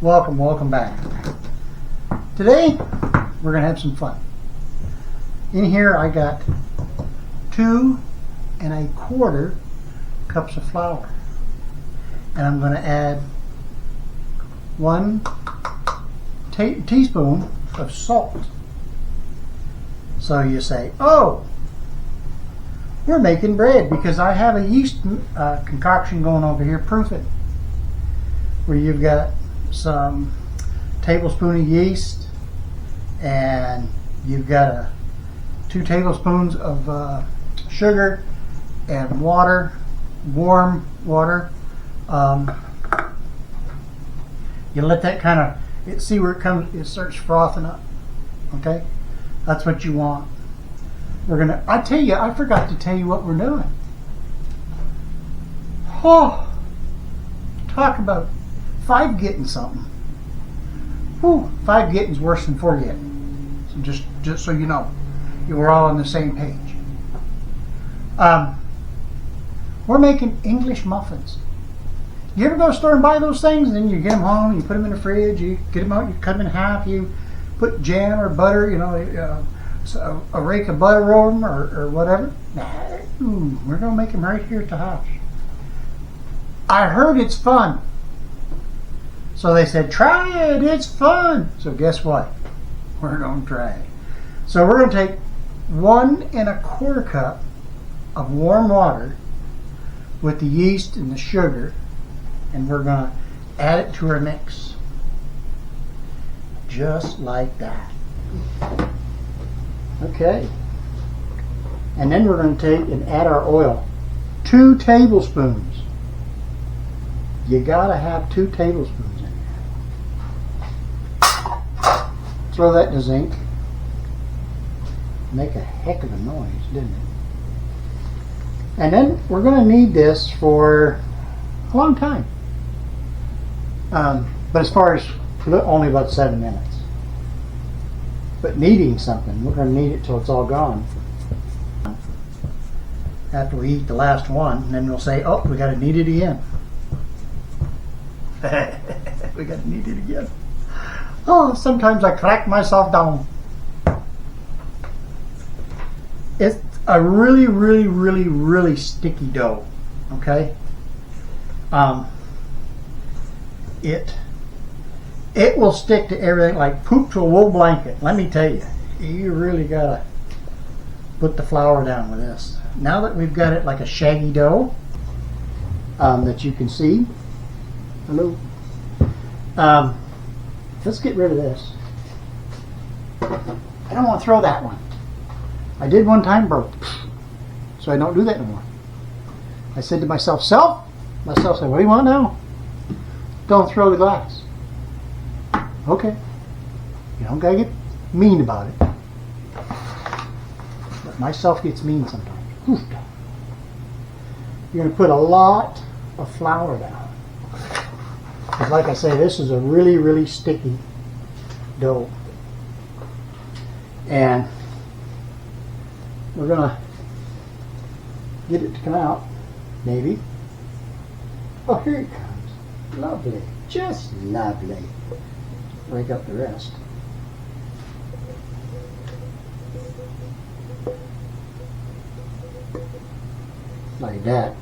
Welcome back. Today we're going to have some fun. In here I got 2 1/4 cups of flour, and I'm going to add 1 teaspoon of salt. So you say, oh, we're making bread, because I have a yeast concoction going over here, proof it, where you've got some tablespoon of yeast, and you've got 2 tablespoons of sugar and water, warm water. You let that kind of, see where it comes, it starts frothing up. Okay, that's what you want. We're gonna, I forgot to tell you what we're doing. Oh, talk about 5 getting something. Whew, 5 getting's worse than 4 getting. So just so you know, we're all on the same page. We're making English muffins. You ever go to the store and buy those things, and then you get them home, you put them in the fridge, you get them out, you cut them in half, you put jam or butter, a rake of butter over them, or whatever. We're going to make them right here at the house. I heard it's fun. So they said, try it, it's fun. So guess what? We're going to try it. So we're going to take 1 1/4 cup of warm water with the yeast and the sugar, and we're going to add it to our mix. Just like that. Okay. And then we're going to take and add our oil. 2 tablespoons. You got to have 2 tablespoons in there. Throw that in the zinc. Make a heck of a noise, didn't it? And then we're going to knead this for a long time. But as far as only about 7 minutes. But kneading something, we're going to knead it till it's all gone. After we eat the last one, and then we'll say, oh, we got to knead it again. We got to knead it again. Oh, sometimes I crack myself down. It's a really, really, really, really sticky dough. Okay. It will stick to everything like poop to a wool blanket. Let me tell you, you really gotta put the flour down with this. Now that we've got it like a shaggy dough that you can see. Hello. Let's get rid of this. I don't want to throw that one. I did one time, broke. So I don't do that anymore. I said to myself, said, what do you want now? Don't throw the glass. Okay. You don't gotta get mean about it. But myself gets mean sometimes. You're gonna put a lot of flour down. Because like I say, this is a really, really sticky dough. And we're gonna get it to come out, maybe. Oh, here it comes. Lovely. Just lovely. Break up the rest. Like that.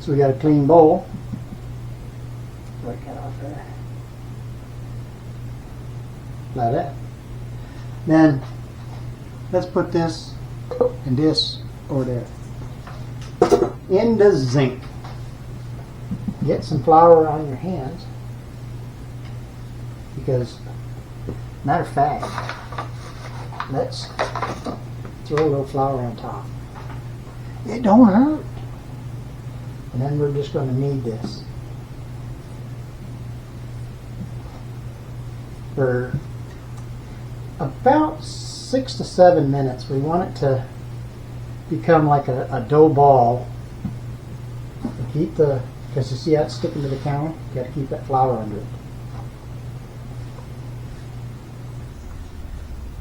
So we got a clean bowl. Break that off there. Like that. Then let's put this and this over there. In the zinc. Get some flour on your hands. Because, matter of fact, let's throw a little flour on top. It don't hurt. And then we're just going to knead this for about 6 to 7 minutes. We want it to become like a dough ball. Keep because you see how it's sticking to the counter? You got to keep that flour under it.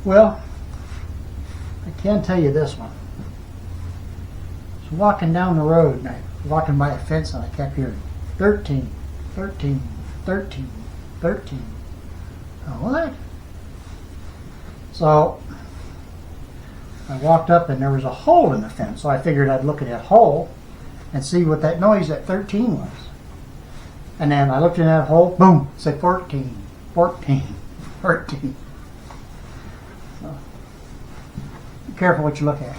Well, I can tell you this one. I was walking down the road, and I was walking by a fence, and I kept hearing 13, 13, 13, 13. Oh, what? So I walked up and there was a hole in the fence, so I figured I'd look at that hole and see what that noise at 13 was. And then I looked in that hole, boom, it said 14, 14, 14. So, be careful what you look at.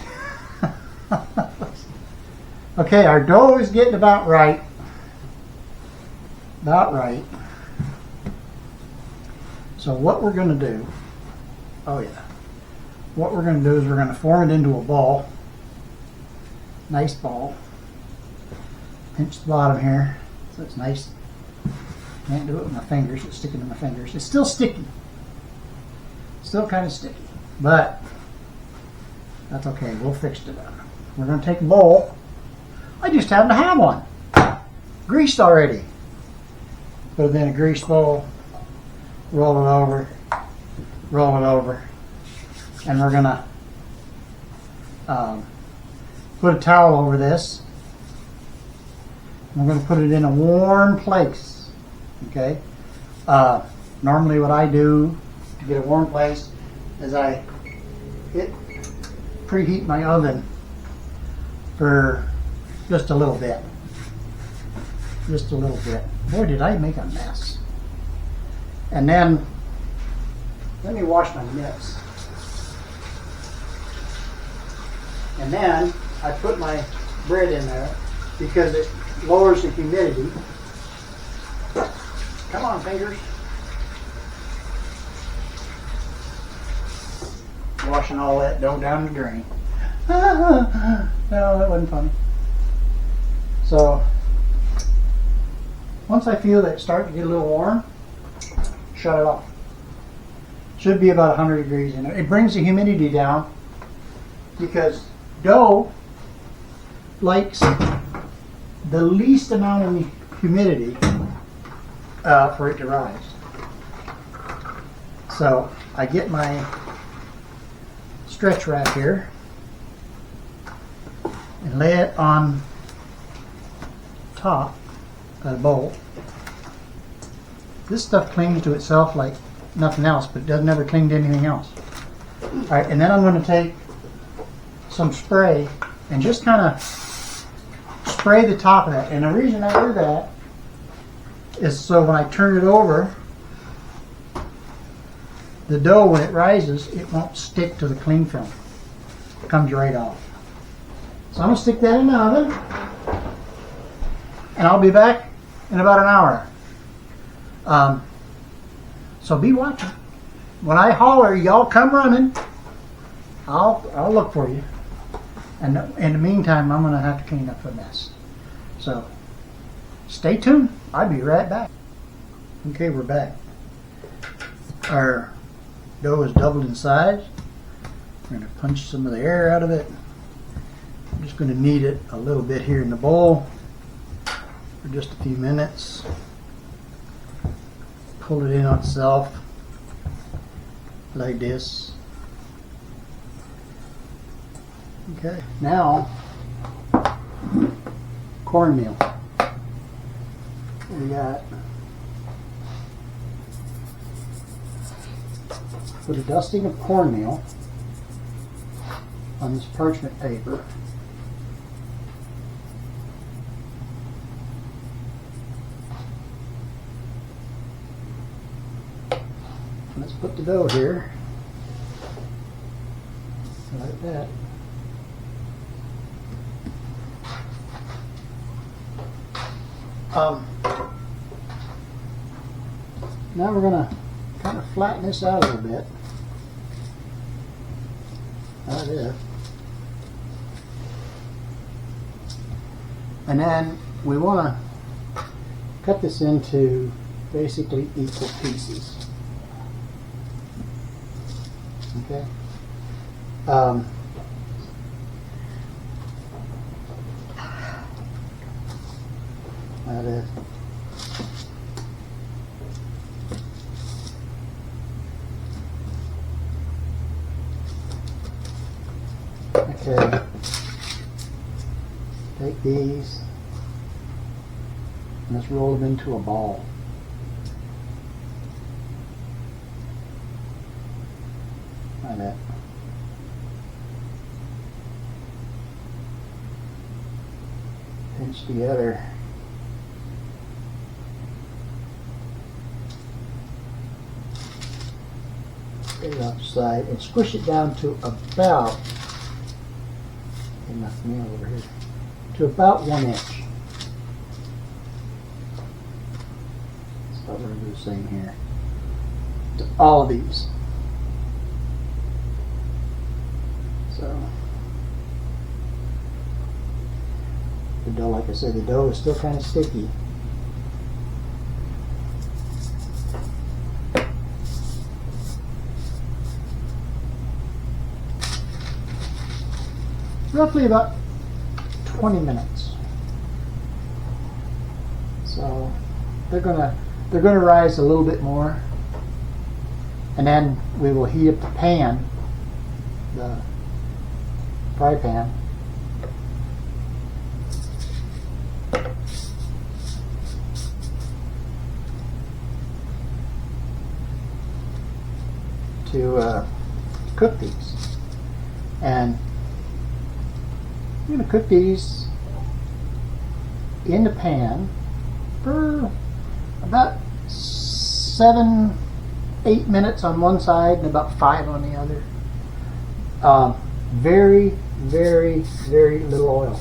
Okay, our dough is getting about right. About right. So what we're going to do, what we're going to do is we're going to form it into a ball. Nice ball. Pinch the bottom here so it's nice. Can't do it with my fingers, it's sticking to my fingers. It's still sticky. Still kind of sticky, but that's okay, we'll fix it up. We're going to take a bowl. I just happen to have one. Greased already. Put it in a greased bowl. Roll it over. Roll it over. And we're going to put a towel over this. We're going to put it in a warm place. Okay? Normally what I do to get a warm place is I preheat my oven for just a little bit. Just a little bit. Boy, did I make a mess. And then, let me wash my mitts. And then, I put my bread in there because it lowers the humidity. Come on, fingers. Washing all that dough down the drain. No, that wasn't funny. So, once I feel that it's starting to get a little warm, shut it off. Should be about 100 degrees in it. It brings the humidity down because dough likes the least amount of humidity for it to rise. So I get my stretch wrap here and lay it on top of the bowl. This stuff clings to itself like nothing else, but it doesn't ever cling to anything else. Alright, and then I'm going to take some spray and just kind of spray the top of that. And the reason I do that is so when I turn it over, the dough, when it rises, it won't stick to the cling film. It comes right off. So I'm going to stick that in the oven, and I'll be back in about an hour. So be watching. When I holler, y'all come running. I'll look for you. And in the meantime, I'm going to have to clean up the mess. So stay tuned. I'll be right back. Okay, we're back. Our dough is doubled in size. We're going to punch some of the air out of it. I'm just going to knead it a little bit here in the bowl for just a few minutes. Pull it in on itself like this. Okay, now cornmeal. We got, put a dusting of cornmeal on this parchment paper. Let's put the dough here, like that. Now we're going to kind of flatten this out a little bit. Like this. And then we want to cut this into basically equal pieces. Okay. That is. Okay. Take these and let's roll them into a ball. it. Pinch together. Get it off the side and squish it down to about, enough meal over here, to about 1 inch. So we're going to do the same here to all of these. So the dough, like I said, the dough is still kind of sticky. Roughly about 20 minutes. So they're gonna rise a little bit more, and then we will heat up the pan, the fry pan. To cook these. And I'm going to cook these in the pan for about 7-8 minutes on one side and about 5 on the other. Very, very, very little oil.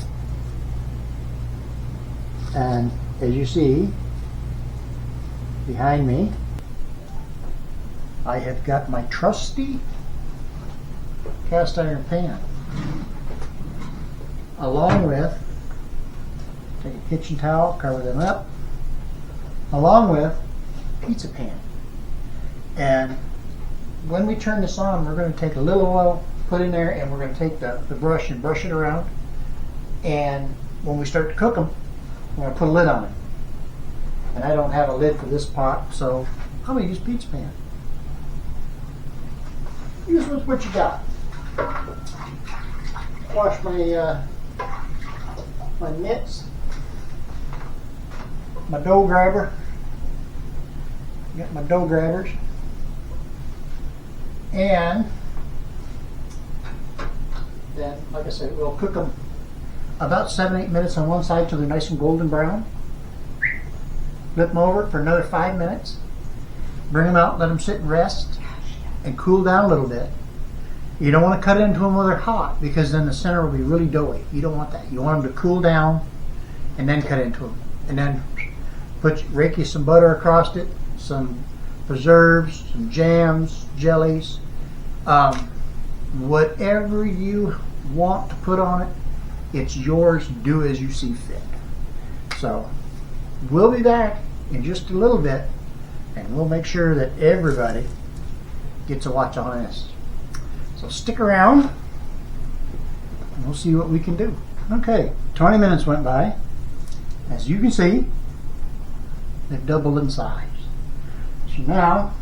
And as you see behind me, I have got my trusty cast iron pan, along with, take a kitchen towel, cover them up, along with pizza pan. And when we turn this on, we're going to take a little oil, put in there, and we're going to take the brush and brush it around. And when we start to cook them, we're going to put a lid on it. And I don't have a lid for this pot, so I'm going to use pizza pan. Use what you got. Wash my my mitts, my dough grabber. Get my dough grabbers, and then, like I said, we'll cook them about 7-8 minutes on one side till they're nice and golden brown. Flip them over for another 5 minutes. Bring them out, let them sit and rest and cool down a little bit. You don't want to cut into them while they're hot, because then the center will be really doughy. You don't want that. You want them to cool down and then cut into them. And then rake you some butter across it, some preserves, some jams, jellies, whatever you want to put on it, it's yours. Do as you see fit. So we'll be back in just a little bit, and we'll make sure that everybody gets a watch on this. So stick around, and we'll see what we can do. Okay, 20 minutes went by. As you can see, they've doubled in size. So now,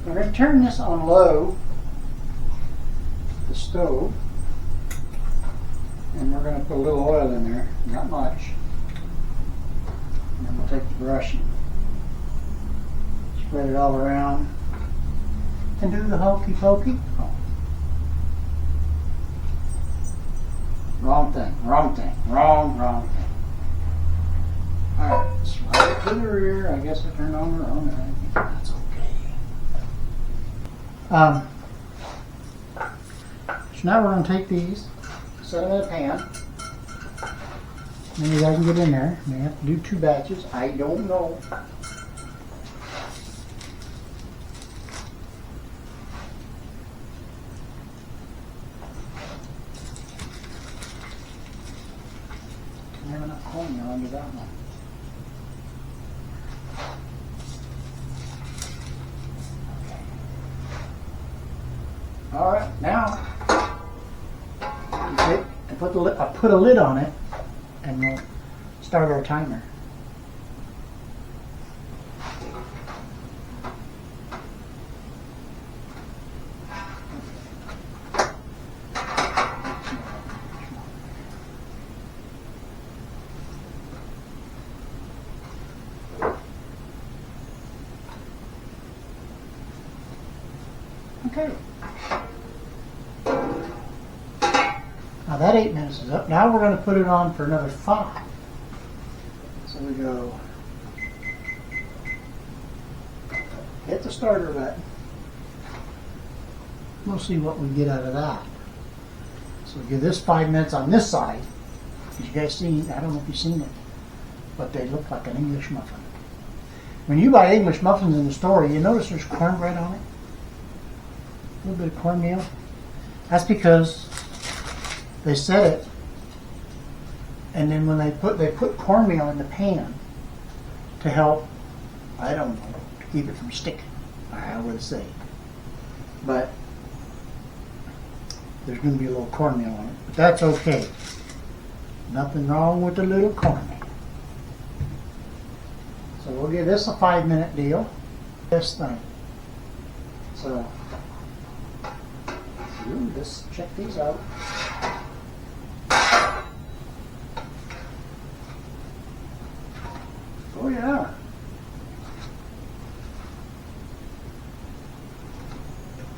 we're going to turn this on low, the stove, and we're going to put a little oil in there, not much. And then we'll take the brush and spread it all around. And do the hokey pokey. Oh. Wrong thing, wrong thing, wrong thing. Alright, slide it to the rear. I guess I turned on the wrong thing. That's okay. So now we're going to take these, set them in a pan. Maybe I can get in there. May have to do 2 batches. I don't know. I have enough cornmeal under that one. Okay. All right, now you take and put a lid on it, and we'll start our timer. Okay, Now that 8 minutes is up. Now we're going to put it on for another 5. So we go, hit the starter button. We'll see what we get out of that. So we give this 5 minutes on this side. As you guys see, I don't know if you've seen it, but they look like an English muffin. When you buy English muffins in the store, you notice there's cornbread on it. A little bit of cornmeal. That's because they set it, and then when they put cornmeal in the pan to help, I don't know, to keep it from sticking. I would say, but there's going to be a little cornmeal on it, but that's okay. Nothing wrong with the little cornmeal. So we'll give this a 5-minute deal. This thing. So, let's check these out. Oh yeah.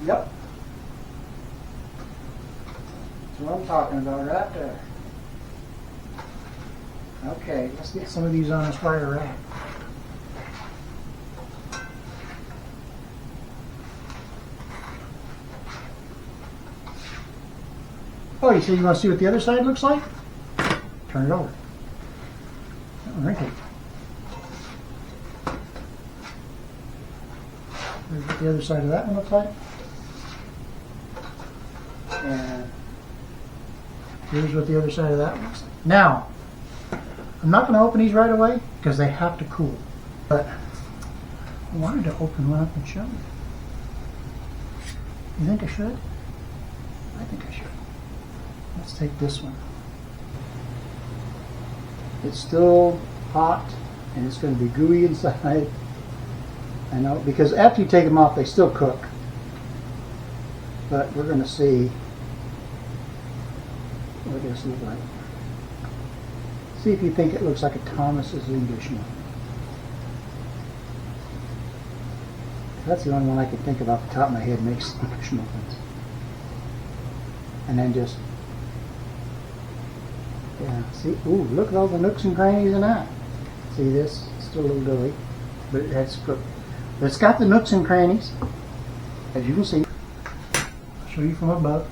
Yep. That's what I'm talking about right there. Okay, let's get some of these on this wire rack. Oh, you said you want to see what the other side looks like? Turn it over. Oh, right here. Here's what the other side of that one looks like. And here's what the other side of that one looks like. Now, I'm not going to open these right away because they have to cool. But I wanted to open one up and show you. You think I should? I think I should. Let's take this one. It's still hot and it's going to be gooey inside. I know, because after you take them off they still cook. But we're going to see what this looks like. See if you think it looks like a Thomas's English muffin. That's the only one I can think of off the top of my head makes English muffins. And then just, yeah, see, ooh, look at all the nooks and crannies in that. See this? It's still a little doughy, but it's cooked. But it's got the nooks and crannies, as you can see. I'll show you from above.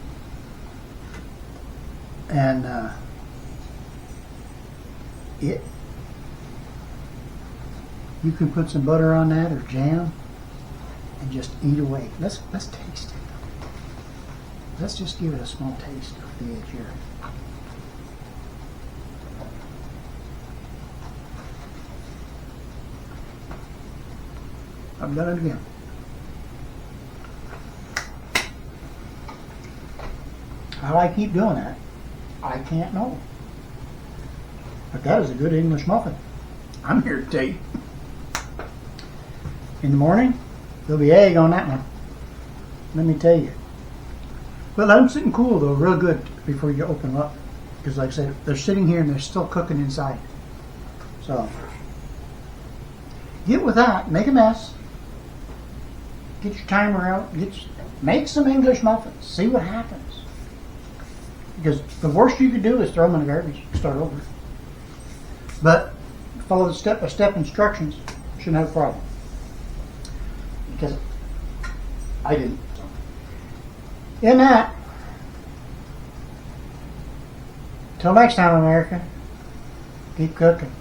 And you can put some butter on that or jam and just eat away. Let's taste it. Let's just give it a small taste of the edge here. I've done it again. How I keep doing that, I can't know. But that is a good English muffin. I'm here to tell you. In the morning, there'll be egg on that one. Let me tell you. But let them sit and cool though, real good before you open them up. Because like I said, they're sitting here and they're still cooking inside. So, get with that, make a mess. Get your timer out, make some English muffins, see what happens. Because the worst you could do is throw them in the garbage, start over. But follow the step-by-step instructions, shouldn't have a problem. Because I didn't. In that, till next time, America, keep cooking.